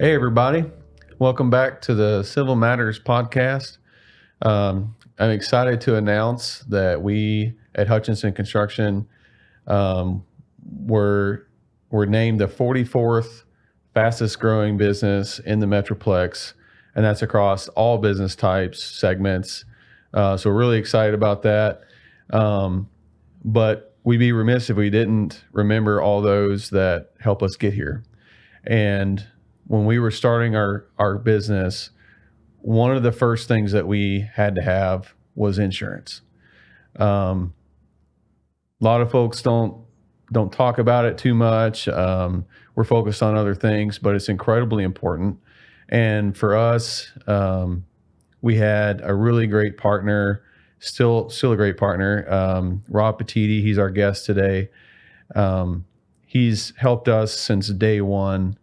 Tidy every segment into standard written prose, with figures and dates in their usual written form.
Hey, everybody. Welcome back to the Civil Matters podcast. I'm excited to announce that we at Hutchinson Construction um, were, were named the 44th fastest growing business in the Metroplex, and that's across all business types, segments. So we're really excited about that. But we'd be remiss if we didn't remember all those that help us get here. And when we were starting our business, one of the first things that we had to have was insurance. A lot of folks don't talk about it too much. We're focused on other things, but it's incredibly important. And for us, we had a really great partner, still a great partner, Rob Petiti. He's our guest today. He's helped us since day one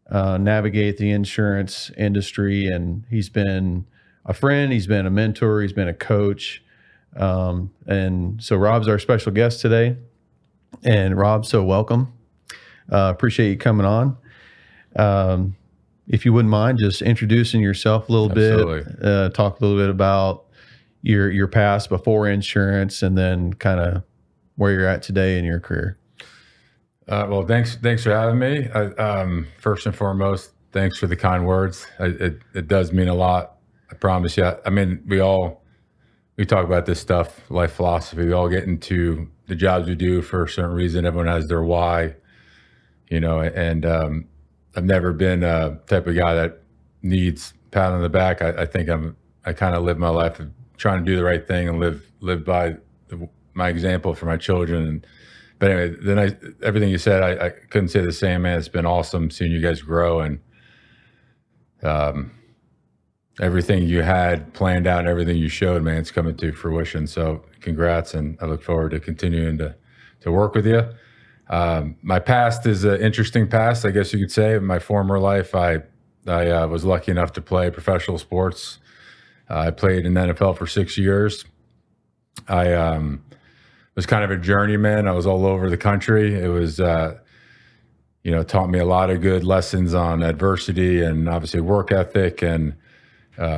navigate the insurance industry, and he's been a friend, he's been a mentor, he's been a coach. And so Rob's our special guest today. And Rob, so welcome. Appreciate you coming on. If you wouldn't mind just introducing yourself a little bit, talk a little bit about your past before insurance, and then kind of where you're at today in your career. Well, thanks for having me. First and foremost, thanks for the kind words. It does mean a lot. I promise you. I mean, we talk about this stuff, life philosophy. We all get into the jobs we do for a certain reason. Everyone has their why, and I've never been a type of guy that needs a pat on the back. I think I kind of live my life of trying to do the right thing and live by my example for my children. But anyway, then everything you said, I couldn't say the same, man. It's been awesome seeing you guys grow, and everything you had planned out and everything you showed, man, it's coming to fruition. So congrats, and I look forward to continuing to work with you. My past is an interesting past, I guess you could say. In my former life, I was lucky enough to play professional sports. I played in the NFL for 6 years. I was kind of a journeyman. I was all over the country. It was, taught me a lot of good lessons on adversity and obviously work ethic and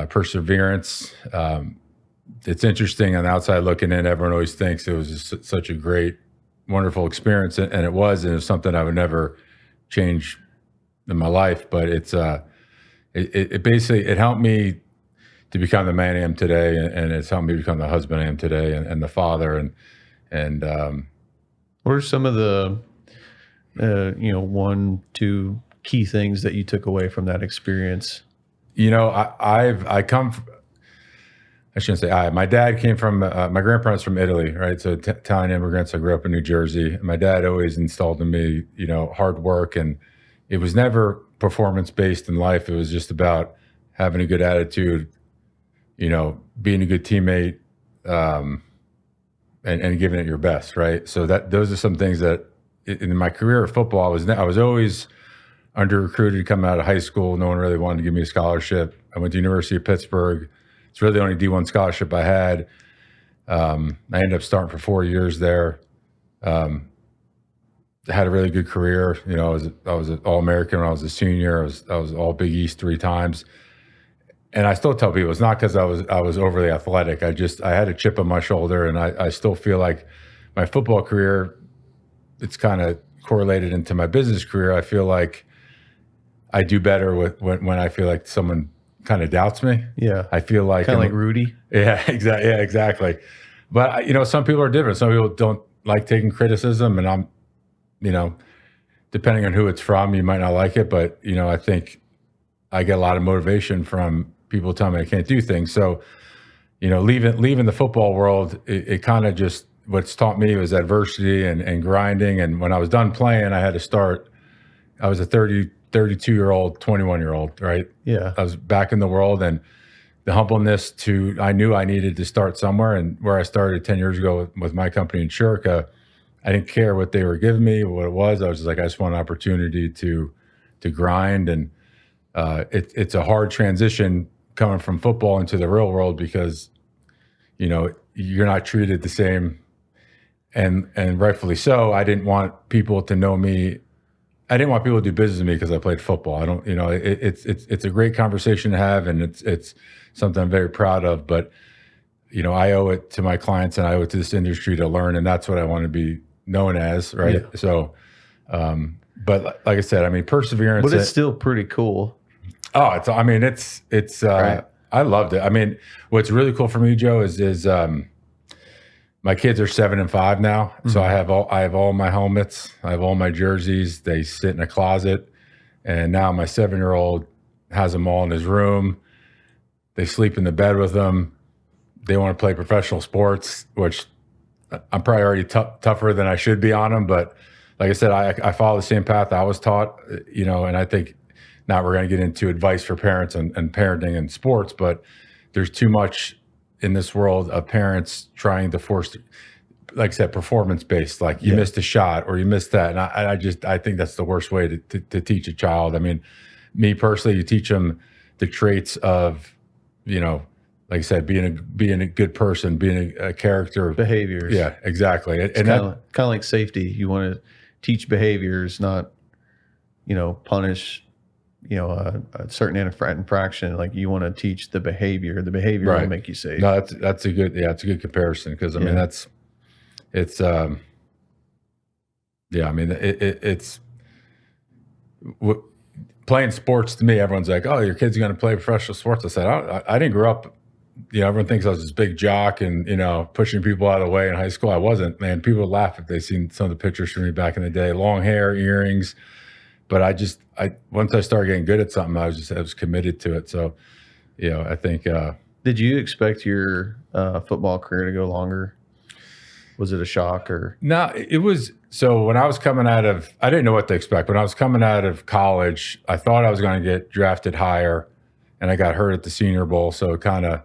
perseverance. It's interesting on the outside looking in, everyone always thinks it was just such a great, wonderful experience. And it was something I would never change in my life, but it basically, it helped me to become the man I am today. And it's helped me become the husband I am today, and the father. And what are some of the, 1, 2 key things that you took away from that experience? I come from, I shouldn't say my dad came from, my grandparents from Italy, right? So Italian immigrants. I grew up in New Jersey. My dad always instilled in me, hard work, and it was never performance based in life. It was just about having a good attitude, being a good teammate, and giving it your best, right? So those are some things that in my career of football, I was always under recruited coming out of high school. No one really wanted to give me a scholarship. I went to University of Pittsburgh. It's really the only D1 scholarship I had. I ended up starting for 4 years there. I had a really good career. I was an All-American when I was a senior. I was All Big East 3 times. And I still tell people it's not because I was overly athletic. I had a chip on my shoulder, and I still feel like my football career, it's kind of correlated into my business career. I feel like I do better when I feel like someone kind of doubts me. Yeah, I feel like kind of like Rudy. Yeah, exactly. Yeah, exactly. But some people are different. Some people don't like taking criticism, and I'm, depending on who it's from, you might not like it. But I think I get a lot of motivation from people telling me I can't do things. So, leaving the football world, it kind of just, what's taught me was adversity and grinding. And when I was done playing, I had to start. I was a 32-year-old, 21-year-old, right? Yeah. I was back in the world, and the humbleness I knew I needed to start somewhere. And where I started 10 years ago with my company in Shirka, I didn't care what they were giving me, what it was. I was just like, I just want an opportunity to grind. And it's a hard transition coming from football into the real world, because you're not treated the same, and rightfully so. I didn't want people to know me I didn't want people to do business with me because I played football. I don't, it's a great conversation to have, and it's something I'm very proud of. But I owe it to my clients and I owe it to this industry to learn, and that's what I want to be known as, right? Yeah. So, but like I said, I mean, perseverance. But it's still pretty cool. Oh, it's right. I loved it. I mean, what's really cool for me, Joe, is my kids are 7 and 5 now. Mm-hmm. So I have all my helmets, I have all my jerseys. They sit in a closet, and now my 7-year-old has them all in his room. They sleep in the bed with them. They want to play professional sports, which I'm probably already tougher than I should be on them. But like I said, I follow the same path I was taught, and I think now we're going to get into advice for parents and parenting and sports, but there's too much in this world of parents trying to force, like I said, performance-based, like you missed a shot or you missed that. And I think that's the worst way to teach a child. I mean, me personally, you teach them the traits of, like I said, being a good person, being a character. Behaviors. Yeah, exactly. It's kind of like safety. You want to teach behaviors, not, punish, a certain infraction. Like you want to teach the behavior. The behavior will make you safe. No, that's a good, it's a good comparison. Cause I mean, it's playing sports to me, everyone's like, oh, your kid's going to play professional sports. I said, I didn't grow up, everyone thinks I was this big jock and, pushing people out of the way in high school. I wasn't, man. People would laugh if they seen some of the pictures from me back in the day, long hair, earrings. But once I started getting good at something, I was committed to it. So, I think. Did you expect your football career to go longer? Was it a shock or? No, it was. So when I was coming out of, I didn't know what to expect. When I was coming out of college, I thought I was going to get drafted higher, and I got hurt at the Senior Bowl. So it kind of,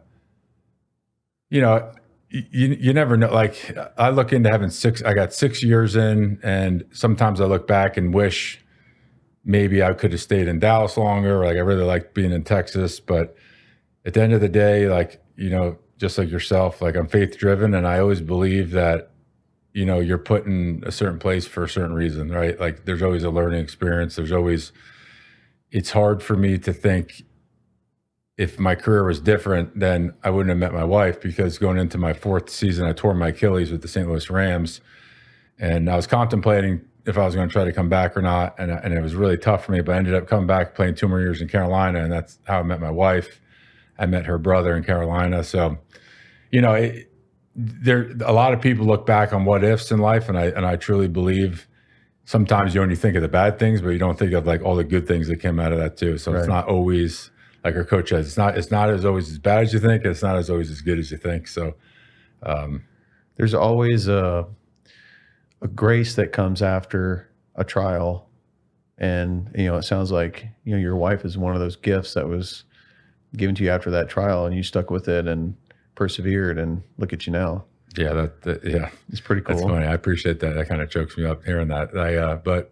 you never know. Like I look into having I got 6 years in, and sometimes I look back and wish maybe I could have stayed in Dallas longer. Like I really liked being in Texas, but at the end of the day, like, just like yourself, like I'm faith driven, and I always believe that, you're put in a certain place for a certain reason, right? Like there's always a learning experience. It's hard for me to think if my career was different, then I wouldn't have met my wife, because going into my 4th season, I tore my Achilles with the St. Louis Rams, and I was contemplating if I was going to try to come back or not. And it was really tough for me, but I ended up coming back, playing 2 more years in Carolina. And that's how I met my wife. I met her brother in Carolina. So, there, a lot of people look back on what ifs in life. And I truly believe sometimes you only think of the bad things, but you don't think of like all the good things that came out of that too. So It's not always, like our coach says, it's not always as bad as you think. It's not always as good as you think. So, there's always a grace that comes after a trial, and it sounds like your wife is one of those gifts that was given to you after that trial, and you stuck with it and persevered, and look at you now. Yeah, it's pretty cool. That's funny. I appreciate that. That kind of chokes me up hearing that. But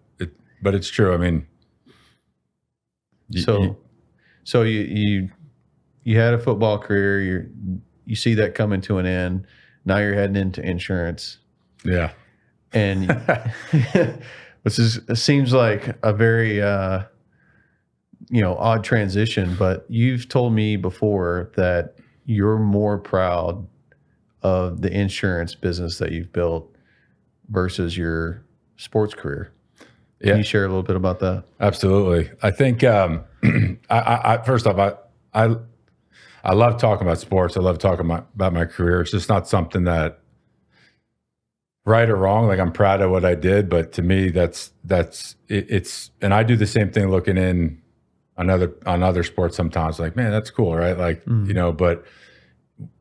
it's true. I mean, so you had a football career. You see that coming to an end. Now you're heading into insurance. Yeah. And it seems like a very odd transition, but you've told me before that you're more proud of the insurance business that you've built versus your sports career. Can you share a little bit about that? Absolutely. I think first off, I love talking about sports. I love talking about my career. It's just not something that, right or wrong, like I'm proud of what I did, but to me, it's, and I do the same thing looking in on other sports sometimes, like, man, that's cool, right? Like, but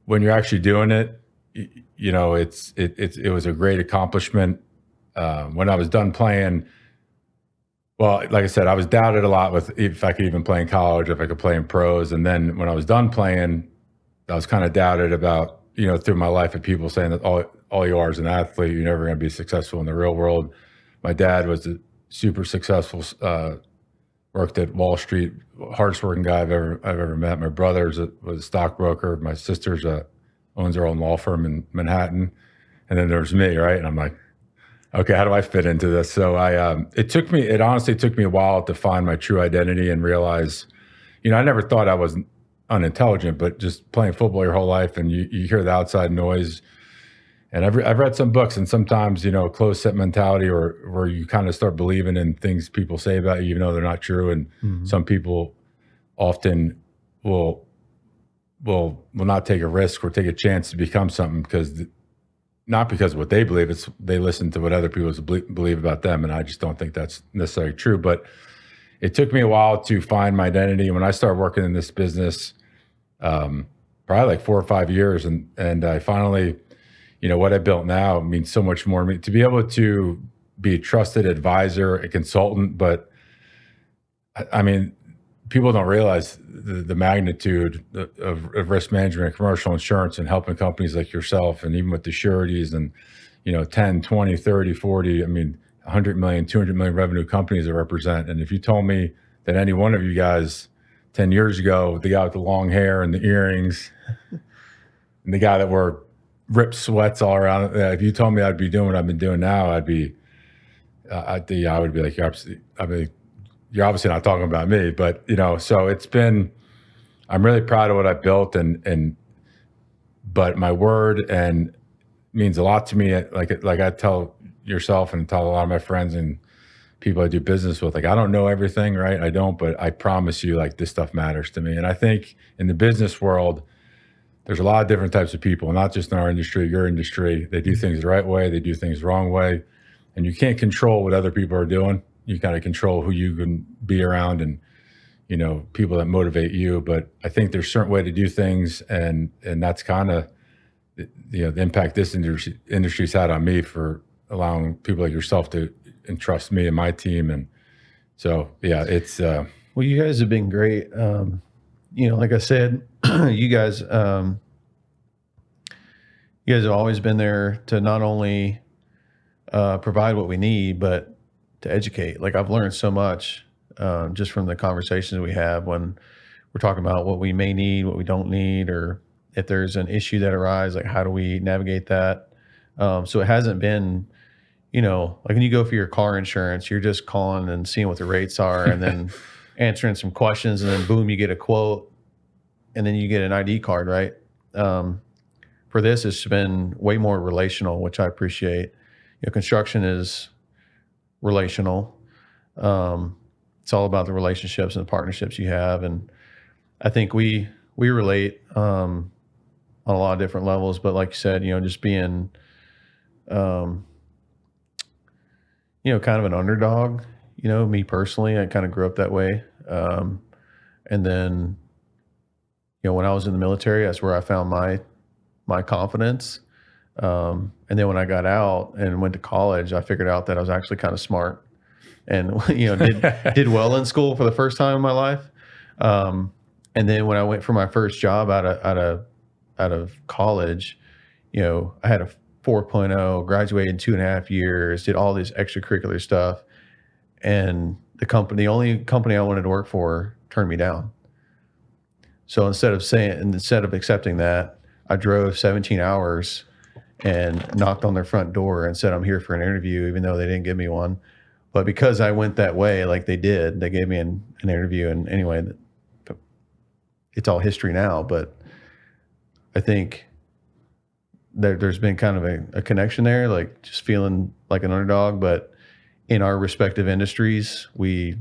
when you're actually doing it, it was a great accomplishment. When I was done playing, well, like I said, I was doubted a lot with if I could even play in college, if I could play in pros. And then when I was done playing, I was kind of doubted about, through my life, of people saying that all you are is an athlete, you're never going to be successful in the real world. My dad was a super successful, worked at Wall Street, hardest working guy I've ever met. My brother was a stockbroker. My sister's owns her own law firm in Manhattan. And then there's me, right? And I'm like, Okay, how do I fit into this? So it honestly took me a while to find my true identity and realize, I never thought I was unintelligent, but just playing football your whole life and you hear the outside noise. And I've read some books, and sometimes, closed set mentality, or where you kind of start believing in things people say about you, even though they're not true. And some people often will not take a risk or take a chance to become something not because of what they believe, it's they listen to what other people believe about them. And I just don't think that's necessarily true. But it took me a while to find my identity. When I started working in this business, probably like 4 or 5 years, and I finally, what I built now means so much more to me. To be able to be a trusted advisor, a consultant, but I mean, people don't realize the magnitude of risk management and commercial insurance and helping companies like yourself, and even with the sureties and, 10, 20, 30, 40, 100 million, 200 million revenue companies I represent. And if you told me that any one of you guys 10 years ago, the guy with the long hair and the earrings and the guy that wore ripped sweats all around, if you told me I'd be doing what I've been doing now, I would be like, you're obviously not talking about me, but so I'm really proud of what I built, but my word and means a lot to me. Like I tell yourself and tell a lot of my friends and people I do business with, like, I don't know everything, right? I don't, but I promise you, like, this stuff matters to me. And I think in the business world, there's a lot of different types of people, not just in our industry, your industry. They do things the right way, they do things the wrong way, and you can't control what other people are doing. You got to control who you can be around and, people that motivate you. But I think there's a certain way to do things. And that's kind of, the impact this industry's had on me for allowing people like yourself to entrust me and my team. And so, yeah, it's, well, you guys have been great. Like I said, you guys have always been there to not only provide what we need, but to educate. Like, I've learned so much just from the conversations we have when we're talking about what we may need, what we don't need, or if there's an issue that arises, like, how do we navigate that? So it hasn't been, like when you go for your car insurance, you're just calling and seeing what the rates are and then answering some questions, and then boom, you get a quote, and then you get an ID card, right? For this, it's been way more relational, which I appreciate. Construction is relational. It's all about the relationships and the partnerships you have. And I think we relate on a lot of different levels, but like you said, just being, kind of an underdog, me personally, I kind of grew up that way. And then, when I was in the military, that's where I found my confidence. And then when I got out and went to college, I figured out that I was actually kind of smart and, did well in school for the first time in my life. And then when I went for my first job out of college, I had a 4.0, graduated in 2.5 years, did all this extracurricular stuff. And the only company I wanted to work for turned me down. So instead of accepting that, I drove 17 hours and knocked on their front door and said, I'm here for an interview, even though they didn't give me one. But because I went that way, like they did, they gave me an interview. And anyway, it's all history now. But I think there's been kind of a connection there, like just feeling like an underdog. But in our respective industries, we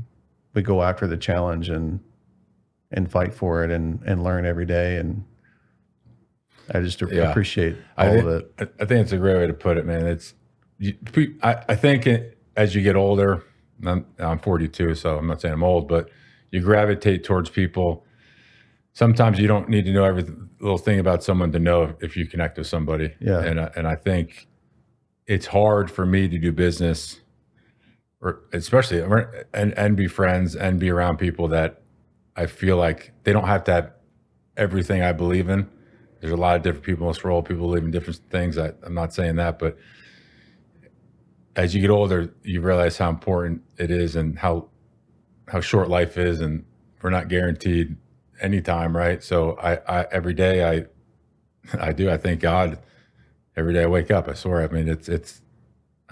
go after the challenge and fight for it and learn every day. And I just appreciate all of it. I think it's a great way to put it, man. I think as you get older, I'm 42, so I'm not saying I'm old, but you gravitate towards people. Sometimes you don't need to know every little thing about someone to know if you connect with somebody. Yeah. And I think it's hard for me to do business, or especially and be friends and be around people that I feel like they don't have to have everything I believe in. There's a lot of different people in this world. People believe in different things. I'm not saying that, but as you get older, you realize how important it is and how short life is, and we're not guaranteed any time, right? So I every day I thank God every day I wake up. I swear. I mean,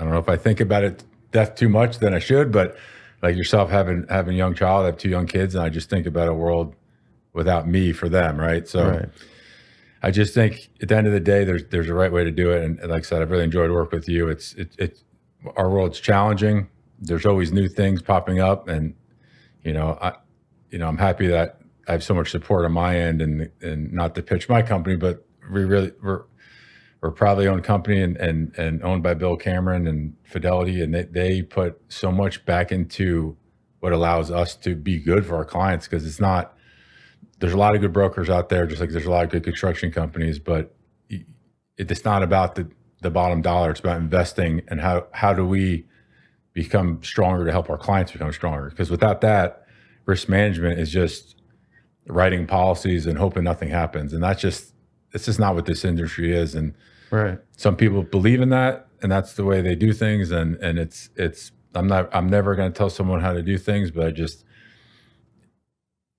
I don't know if I think about it death too much than I should, but like yourself having a young child, I have 2 young kids, and I just think about a world without me for them, right? So Right. I just think at the end of the day, there's a right way to do it. And like I said, I've really enjoyed working with you. It's our world's challenging. There's always new things popping up, and I'm happy that I have so much support on my end, and not to pitch my company, but we're a proudly owned company and owned by Bill Cameron and Fidelity, and they put so much back into what allows us to be good for our clients, because there's a lot of good brokers out there, just like there's a lot of good construction companies, but it's not about the bottom dollar. It's about investing, and how do we become stronger to help our clients become stronger? Because without that, risk management is just writing policies and hoping nothing happens. And it's just not what this industry is. And Right. some people believe in that, and that's the way they do things. And I'm never going to tell someone how to do things, but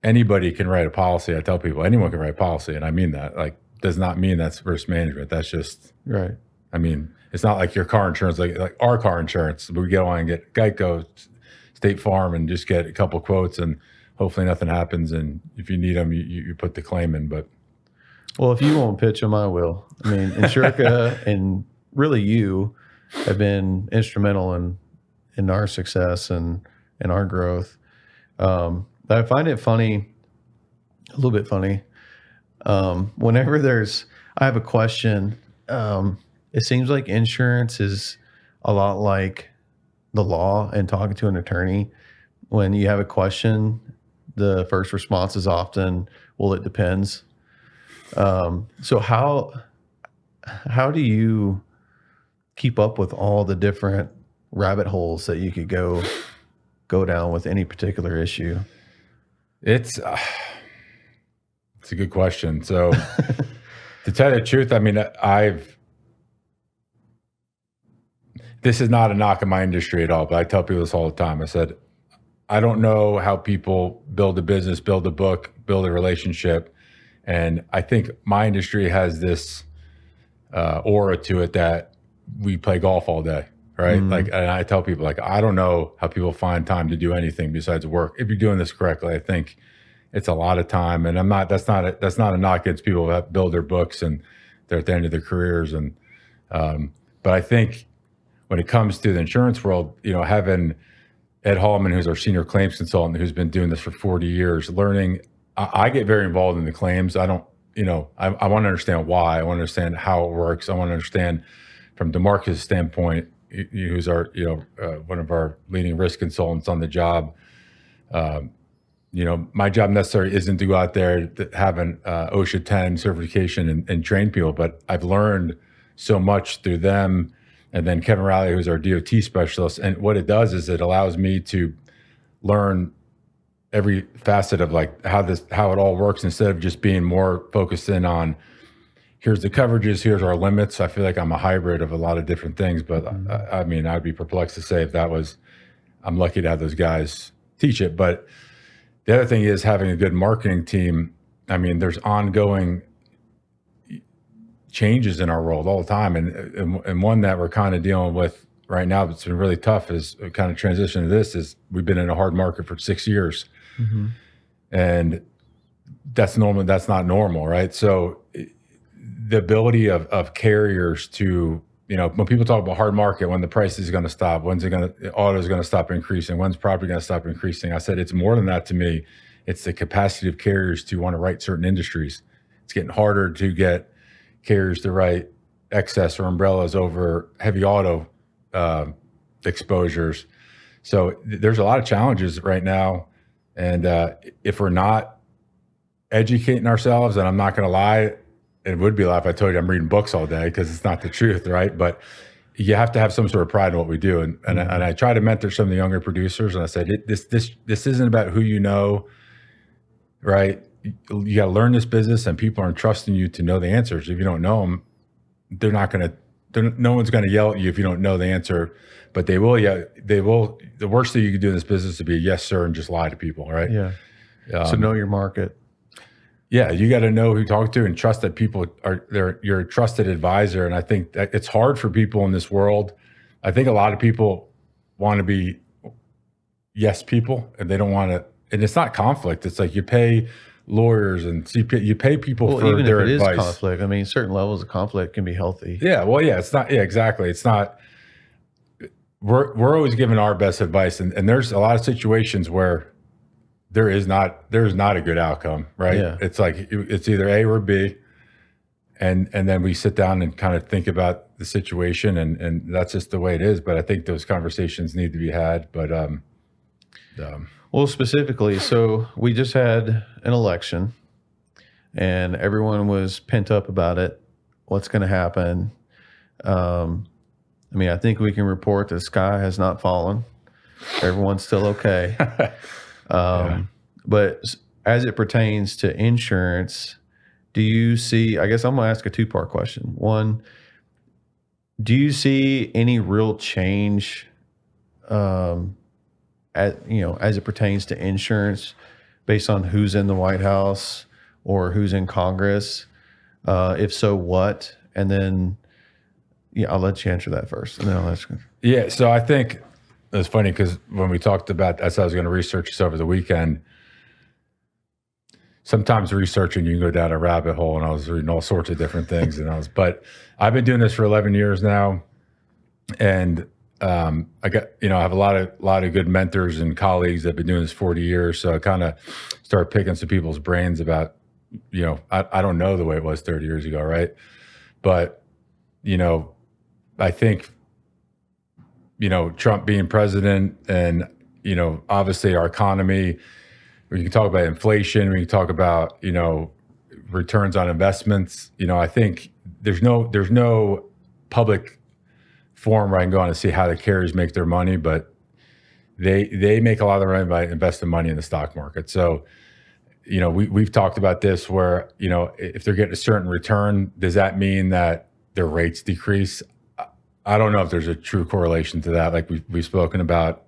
anybody can write a policy. I tell people anyone can write a policy, and I mean that. Like, does not mean that's risk management. That's just Right. I mean, it's not like your car insurance, like our car insurance. We go on and get Geico, State Farm, and just get a couple quotes, and hopefully nothing happens. And if you need them, you put the claim in. But Well, if you won't pitch them, I will. I mean, Insurica and really you have been instrumental in our success and our growth. I find it funny, a little bit funny. Whenever I have a question, it seems like insurance is a lot like the law and talking to an attorney. When you have a question, the first response is often, well, it depends. So how do you keep up with all the different rabbit holes that you could go down with any particular issue? it's a good question. So to tell you the truth, I mean, this is not a knock on my industry at all, but I tell people this all the time. I said, I don't know how people build a business, build a book, build a relationship. And I think my industry has this aura to it that we play golf all day, right? Mm-hmm. Like, and I tell people, like, I don't know how people find time to do anything besides work. If you're doing this correctly, I think it's a lot of time. And that's not a knock against people that build their books and they're at the end of their careers. And but I think when it comes to the insurance world, having Ed Hallman, who's our senior claims consultant, who's been doing this for 40 years, learning, I get very involved in the claims. I don't, I want to understand why. I want to understand how it works. I want to understand from DeMarcus' standpoint, who's our, one of our leading risk consultants on the job. My job necessarily isn't to go out there to have an OSHA 10 certification and train people, but I've learned so much through them. And then Kevin Riley, who's our DOT specialist. And what it does is it allows me to learn every facet of like how it all works, instead of just being more focused in on here's the coverages, here's our limits. I feel like I'm a hybrid of a lot of different things, but I mean, I'd be perplexed to say if I'm lucky to have those guys teach it. But the other thing is having a good marketing team. I mean, there's ongoing changes in our world all the time. And one that we're kind of dealing with right now that's been really tough is kind of transition to this is we've been in a hard market for 6 years. Mm-hmm. And that's normal. That's not normal, right? So the ability of carriers to, when people talk about hard market, when the price is going to stop, auto is going to stop increasing, when's property going to stop increasing? I said, it's more than that to me. It's the capacity of carriers to want to write certain industries. It's getting harder to get carriers to write excess or umbrellas over heavy auto exposures. So there's a lot of challenges right now. And if we're not educating ourselves, and I'm not going to lie, it would be a lie if I told you I'm reading books all day, because it's not the truth, right? But you have to have some sort of pride in what we do. And I try to mentor some of the younger producers, and I said, this isn't about who you know, right? You got to learn this business, and people aren't trusting you to know the answers. If you don't know them, no one's going to yell at you if you don't know the answer, but they will. Yeah, they will. The worst thing you can do in this business is to be a yes sir and just lie to people, right? Yeah. So know your market. Yeah, you got to know who to talk to and trust that people you're a trusted advisor. And I think that it's hard for people in this world I think a lot of people want to be yes people, and they don't want to. And it's not conflict. It's like you pay lawyers and CPA, you pay people for even their if it advice. is conflict, I mean, certain levels of conflict can be healthy. Yeah, well, yeah, it's not. Yeah, exactly. It's not. We're always giving our best advice, and there's a lot of situations where there's not a good outcome, right? Yeah. It's like it's either A or B, and then we sit down and kind of think about the situation, and that's just the way it is. But I think those conversations need to be had. But well, specifically, so we just had an election, and everyone was pent up about it. What's going to happen? I mean, I think we can report the sky has not fallen. Everyone's still okay. But as it pertains to insurance, do you see, I guess I'm going to ask a two-part question. One, do you see any real change as it pertains to insurance based on who's in the White House or who's in Congress? If so, what? And then, I'll let you answer that first, and then I'll ask you. Yeah, so I think it's funny because when we talked about, as I was going to research this over the weekend, sometimes researching you can go down a rabbit hole, and I was reading all sorts of different things, but I've been doing this for 11 years now, and I have a lot of good mentors and colleagues that have been doing this 40 years, so I kind of started picking some people's brains about, I don't know the way it was 30 years ago, right? But I think, Trump being president and, obviously our economy, we can talk about inflation, we can talk about, returns on investments. I think there's no public forum where I can go on and see how the carriers make their money, but they make a lot of their money by investing money in the stock market. So, we've talked about this where, if they're getting a certain return, does that mean that their rates decrease? I don't know if there's a true correlation to that. Like we've spoken about,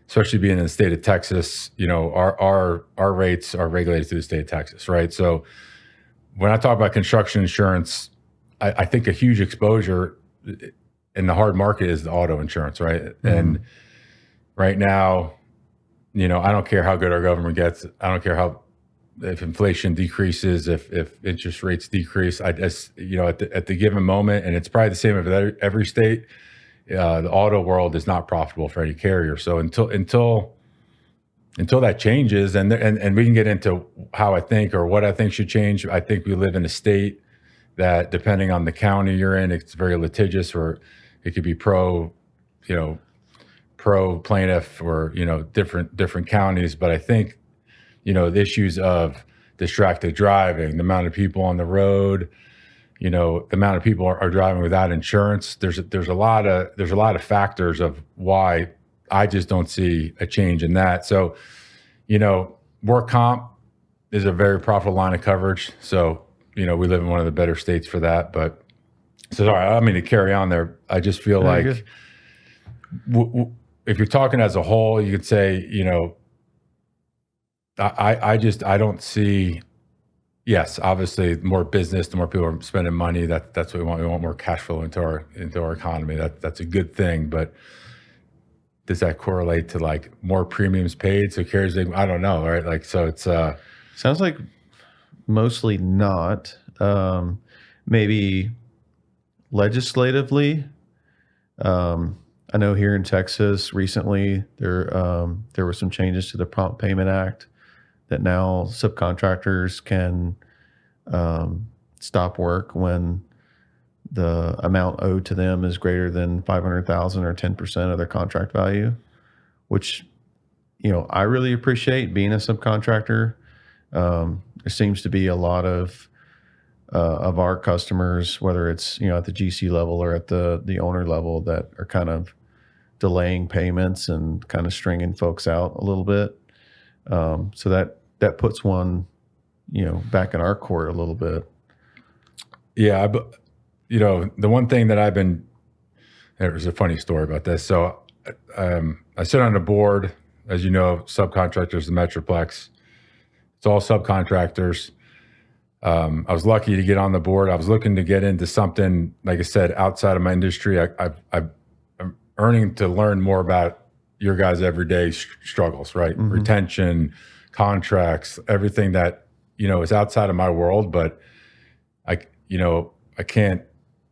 especially being in the state of Texas, our rates are regulated through the state of Texas, right? So when I talk about construction insurance, I think a huge exposure in the hard market is the auto insurance, right? Mm-hmm. And right now, I don't care how good our government gets. I don't care if inflation decreases, if interest rates decrease. I just, at the given moment, and it's probably the same with every state, the auto world is not profitable for any carrier. So until that changes, and we can get into how I think or what I think should change. I think we live in a state that, depending on the county you're in, it's very litigious, or it could be pro plaintiff, or different counties. But I think the issues of distracted driving, the amount of people on the road, the amount of people are driving without insurance. There's a lot of factors of why I just don't see a change in that. So, work comp is a very profitable line of coverage. So, we live in one of the better states for that. But so sorry, I don't mean to carry on there. I just feel like if you're talking as a whole, you could say, I don't see. Yes, obviously, more business, the more people are spending money. That's what we want. We want more cash flow into our economy. That's a good thing. But does that correlate to like more premiums paid? So carriers, I don't know, right? Like, so it's sounds like mostly not. Maybe legislatively. I know here in Texas recently there were some changes to the Prompt Payment Act that now subcontractors can stop work when the amount owed to them is greater than $500,000 or 10% of their contract value, which, I really appreciate being a subcontractor. There seems to be a lot of our customers, whether it's, at the GC level or at the owner level, that are kind of delaying payments and kind of stringing folks out a little bit. So that puts one, back in our court a little bit. Yeah. The one thing that there's a funny story about this. So I sit on a board, as you know, subcontractors, the Metroplex. It's all subcontractors. I was lucky to get on the board. I was looking to get into something, like I said, outside of my industry. earning to learn more about your guys' everyday struggles, right? Mm-hmm. Retention, contracts, everything that, is outside of my world, but I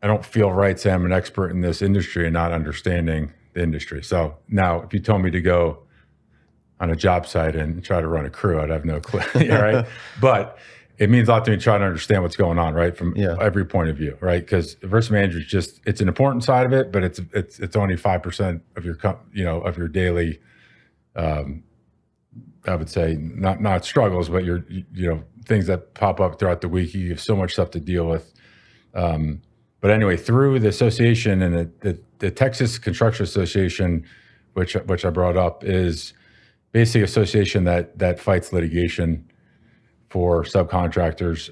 don't feel right saying I'm an expert in this industry and not understanding the industry. So now if you told me to go on a job site and try to run a crew, I'd have no clue, right? But it means a lot to me trying to understand what's going on, right? From every point of view, right? Because adversity management is it's an important side of it, but it's only 5% of your, of your daily, I would say not struggles, but your, things that pop up throughout the week. You have so much stuff to deal with. But anyway, through the association and the Texas Construction Association, which I brought up, is basically an association that fights litigation for subcontractors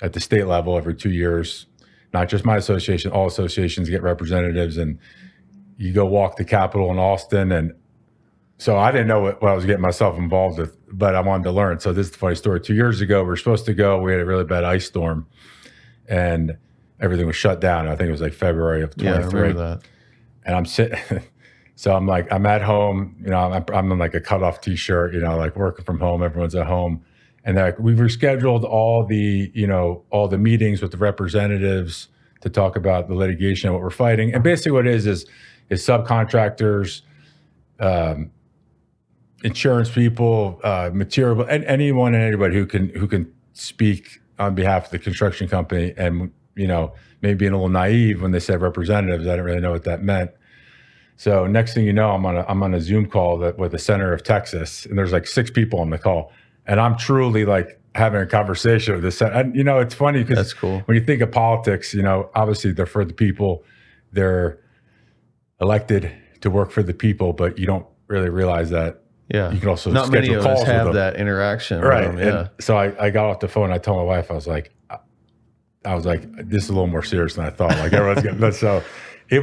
at the state level every 2 years. Not just my association, all associations get representatives, and you go walk the Capitol in Austin. And so I didn't know what I was getting myself involved with, but I wanted to learn. So this is the funny story. 2 years ago, we were supposed to go. We had a really bad ice storm, and everything was shut down. I think it was like February of 23. Yeah, I remember that. And I'm sitting, so I'm at home, I'm in like a cutoff t-shirt, like working from home. Everyone's at home. And we've rescheduled all the meetings with the representatives to talk about the litigation and what we're fighting. And basically what it is subcontractors, insurance people, material, and anyone and anybody who can speak on behalf of the construction company. And, maybe being a little naive when they said representatives, I didn't really know what that meant. So next thing you know, I'm on a Zoom call with the Senator of Texas, and there's like 6 people on the call. And I'm truly like having a conversation with this. And, it's funny because that's cool. When you think of politics, obviously they're for the people. They're elected to work for the people, but you don't really realize that. Yeah. You can also not schedule many of calls us have with them. that interaction. Right. With them, yeah. And so I got off the phone. I told my wife, I was like, this is a little more serious than I thought. Like everyone's getting,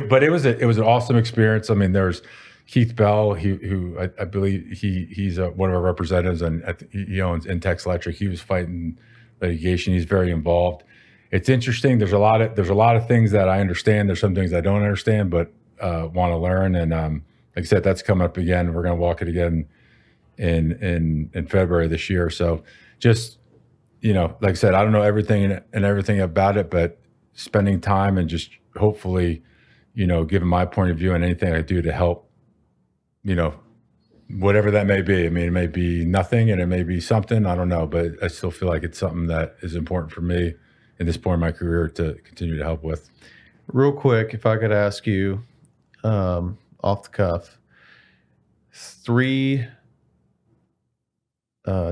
but it was an awesome experience. I mean, there's Keith Bell, who I believe he's one of our representatives, and he owns Intex Electric. He was fighting litigation. He's very involved. It's interesting. There's a lot of things that I understand. There's some things I don't understand, but want to learn. And like I said, that's coming up again. We're going to walk it again in February this year. So just, like I said, I don't know everything and everything about it, but spending time and just hopefully, giving my point of view and anything I do to help, whatever that may be. I mean, it may be nothing and it may be something, I don't know, but I still feel like it's something that is important for me in this point in my career to continue to help with. Real quick, if I could ask you, off the cuff, 3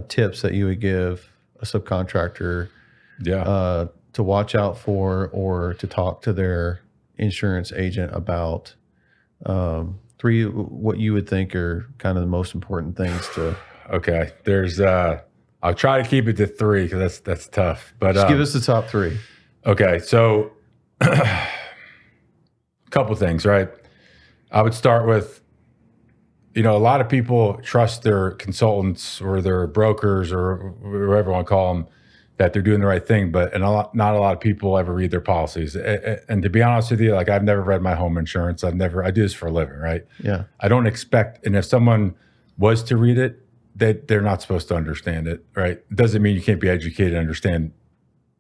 tips that you would give a subcontractor to watch out for or to talk to their insurance agent about. 3 what you would think are kind of the most important things to. Okay, there's I'll try to keep it to 3 because that's tough, but just give us the top 3. Okay, so a couple things, right? I would start with, a lot of people trust their consultants or their brokers or whatever you want to call them, that they're doing the right thing, but not a lot of people ever read their policies. And to be honest with you, like I've never read my home insurance. I do this for a living, right? Yeah. I don't expect, and if someone was to read it, they're not supposed to understand it, right? It doesn't mean you can't be educated and understand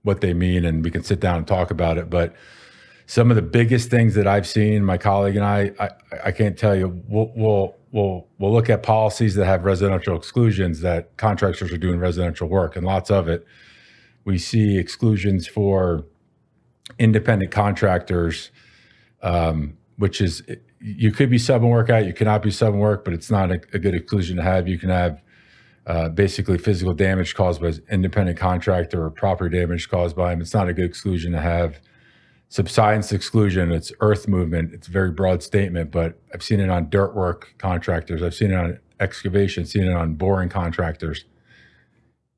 what they mean, and we can sit down and talk about it. But some of the biggest things that I've seen, my colleague and I can't tell you. We'll look at policies that have residential exclusions, that contractors are doing residential work, and lots of it. We see exclusions for independent contractors, which is, you could be subbing work out, you cannot be subbing work, but it's not a good exclusion to have. You can have basically physical damage caused by an independent contractor or property damage caused by him. It's not a good exclusion to have. Subsidence exclusion, it's earth movement. It's a very broad statement, but I've seen it on dirt work contractors. I've seen it on excavation, seen it on boring contractors.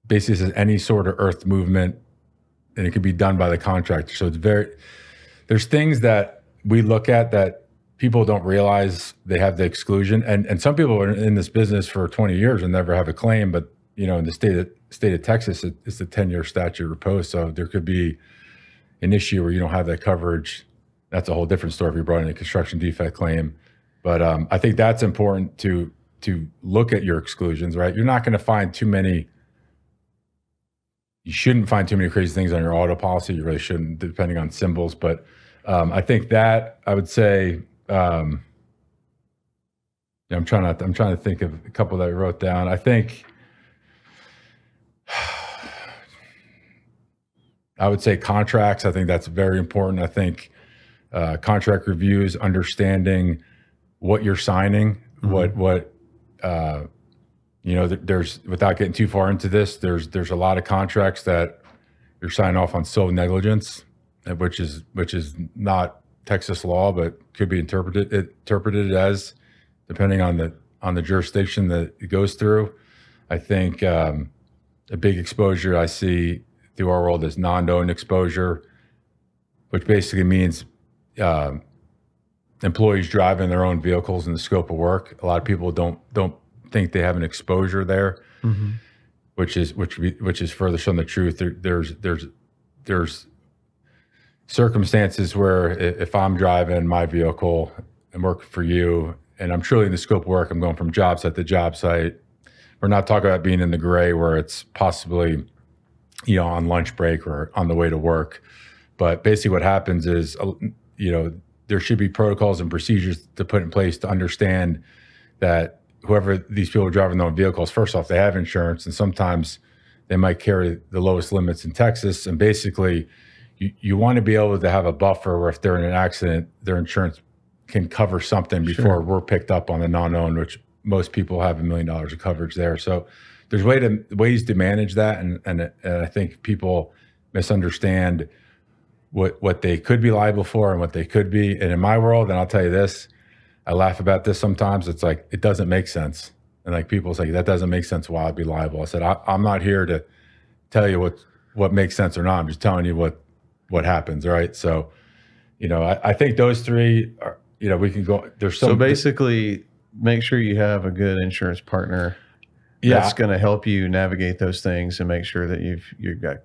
Basically, it says any sort of earth movement, and it can be done by the contractor. So there's things that we look at that people don't realize they have the exclusion. And some people are in this business for 20 years and never have a claim, but in the state of Texas, it's a 10-year statute of repose. So there could be an issue where you don't have that coverage That's a whole different story if you brought in a construction defect claim. But I think that's important to look at your exclusions, right? You're not going to find too many. You shouldn't find too many crazy things on your auto policy. You really shouldn't, depending on symbols. But I think that I would say, I'm trying to think of a couple that I wrote down. I think I would say contracts. I think that's very important. I think contract reviews, understanding what you're signing, what there's, without getting too far into this, there's a lot of contracts that you're signing off on civil negligence, which is not Texas law, but could be interpreted as, depending on the jurisdiction that it goes through. I think a big exposure I see through our world is non-owned exposure, which basically means employees driving their own vehicles in the scope of work. A lot of people don't think they have an exposure there, which is further from the truth. There's circumstances where if I'm driving my vehicle and working for you, and I'm truly in the scope of work, I'm going from job site to job site. We're not talking about being in the gray where it's possibly, on lunch break or on the way to work. But basically what happens is, there should be protocols and procedures to put in place to understand that whoever these people are driving their own vehicles, first off, they have insurance, and sometimes they might carry the lowest limits in Texas. And basically, you want to be able to have a buffer where if they're in an accident, their insurance can cover something before we're picked up on the non-owned, which most people have $1 million of coverage there. So there's ways to manage that, and I think people misunderstand what they could be liable for and what they could be. And in my world, and I'll tell you this, I laugh about this sometimes. It's like, it doesn't make sense. And like people say, that doesn't make sense why I'd be liable. I said, I'm not here to tell you what makes sense or not. I'm just telling you what happens, right? So, I think those three are, we can go, so basically make sure you have a good insurance partner that's going to help you navigate those things and make sure that you've got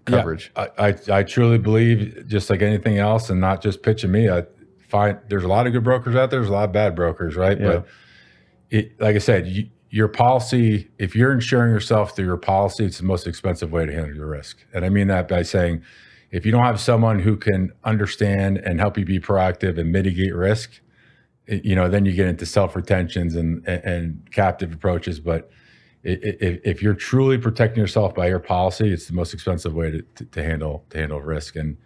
coverage. Yeah, I truly believe, just like anything else, and not just pitching me, I find there's a lot of good brokers out there. There's a lot of bad brokers, right? Yeah. But like I said, your policy, if you're insuring yourself through your policy, it's the most expensive way to handle your risk. And I mean that by saying, if you don't have someone who can understand and help you be proactive and mitigate risk, then you get into self-retentions and captive approaches. But if you're truly protecting yourself by your policy, it's the most expensive way to handle risk. And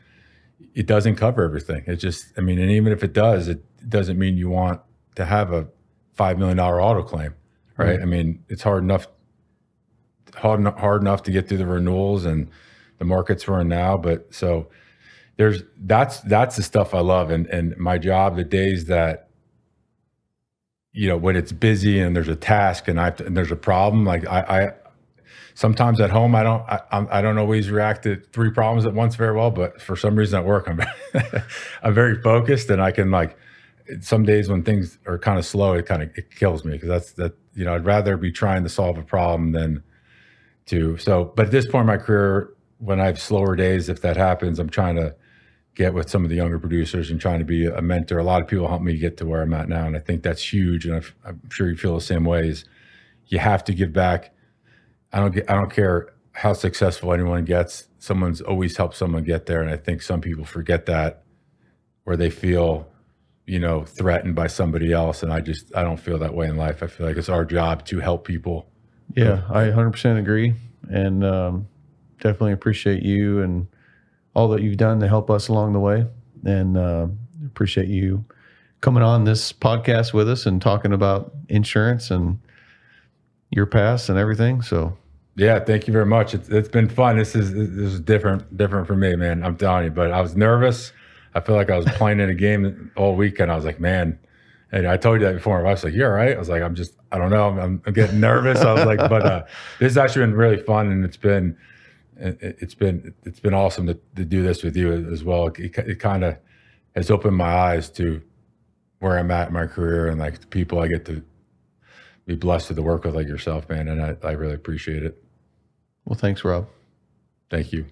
it doesn't cover everything. It just, and even if it does, it doesn't mean you want to have a $5 million auto claim, right? It's hard enough to get through the renewals and the markets we're in now. But so that's the stuff I love. And my job, the days that, when it's busy and there's a task and there's a problem, like I sometimes at home, I don't always react to 3 problems at once very well, but for some reason at work, I'm very focused, and I can, some days when things are kind of slow, it kills me, because I'd rather be trying to solve a problem than but at this point in my career, when I have slower days, if that happens, I'm trying to get with some of the younger producers and trying to be a mentor. A lot of people help me get to where I'm at now, and I think that's huge. And I'm sure you feel the same ways. You have to give back. I don't care how successful anyone gets. Someone's always helped someone get there, and I think some people forget that, where they feel, threatened by somebody else. And I don't feel that way in life. I feel like it's our job to help people. Yeah, I 100% agree, and definitely appreciate you and all that you've done to help us along the way, and appreciate you coming on this podcast with us and talking about insurance and your past and everything. So yeah, thank you very much. It's been fun. This is different for me, man. I'm telling you. But I was nervous. I feel like I was playing in a game all weekend. I was like, man. And I told you that before. I was like, "You're all right." I was like, I don't know. I'm getting nervous. I was like, but this has actually been really fun, and it's been awesome to do this with you as well. It kind of has opened my eyes to where I'm at in my career, and like the people I get to be blessed to work with, like yourself, man. And I really appreciate it. Well, thanks, Rob. Thank you.